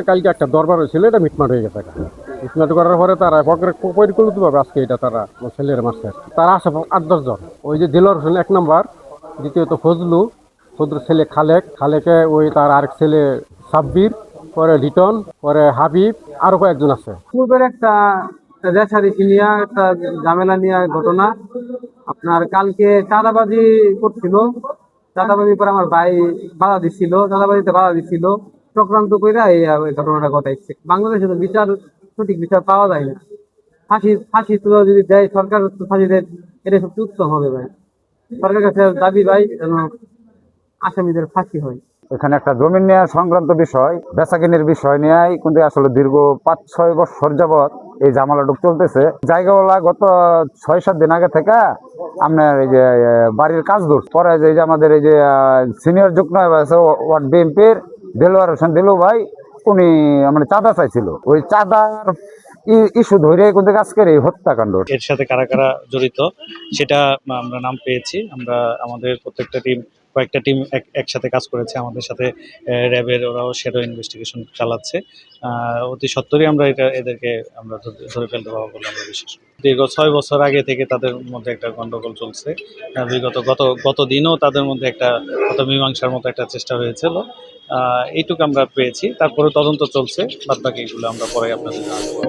কালকে একটা দরবার হয়েছিল, এটা মিটমাট হয়ে গেছে। মিটমাট করার পরে তারা পরিকল্পিতভাবে আজকে এটা তারা ছেলের মারছে। তারা আসে 8-10 জন। ওই যে দিলর হোসেন 1 নম্বর, দ্বিতীয়ত ফজলুর ছেলে খালেকে ওই তার আরেক ছেলে সাব্বির, পরে লিটন, পরে হাবিব, আরো কয়েকজন আছে। পূর্বের একটা রেশারেশি নিয়ে একটা ঝামেলা নিয়ে ঘটনা। আপনার কালকে চাঁদাবাজি করছিল, চাঁদাবাজি করে আমার ভাই চাঁদাবাজিতে বাধা দিছিল, চক্রান্ত করে এই ঘটনাটা ঘটাইছে। বাংলাদেশে তো সঠিক বিচার পাওয়া যায় না। ফাঁসি তো যদি দেয় সরকার, তো ফাঁসি দেয়, এটা সবচেয়ে উত্তম হবে ভাই। সরকারের কাছে দাবি ভাই যেন আসামিদের ফাঁসি হয়। এখানে একটা জমি নিয়ে সংক্রান্ত বিষয়, বেচাকিনির বিষয় নিয়ে কিন্তু আসলে দীর্ঘ 5-6 বছর যাবৎ এই ঝামেলাটুক চলতেছে। জায়গাওয়ালা গত 6-7 দিন আগে থেকে আপনার এই যে বাড়ির কাজ ধরছে। পরে যে আমাদের এই যে সিনিয়র যুগ্ম ওয়ার্ড বিএনপির দেলোয়ার হোসেন দেলু ভাই, উনি মানে চাঁদা চাইছিল। ওই চাঁদার ইস্যু ধরে কিন্তু আজকের এই হত্যাকাণ্ড। এর সাথে কারা কারা জড়িত সেটা আমরা নাম পেয়েছি। আমরা আমাদের কয়েকটা টিম একসাথে কাজ করেছে আমাদের সাথে। র্যাবের ওরাও শ্যাডো ইনভেস্টিগেশন চালাচ্ছে। অতি সত্বরই আমরা এদেরকে আমরা ধরে ফেলতে পারবো বলে আমরা বিশ্বাস করি। দীর্ঘ 6 বছর আগে থেকে তাদের মধ্যে একটা গন্ডগোল চলছে। গত দিনও তাদের মধ্যে একটা মীমাংসার মতো একটা চেষ্টা হয়েছিল। এইটুকু আমরা পেয়েছি, তারপরে তদন্ত চলছে, বাদ বাকি এগুলো আমরা পরে আপনাদের জানাবো।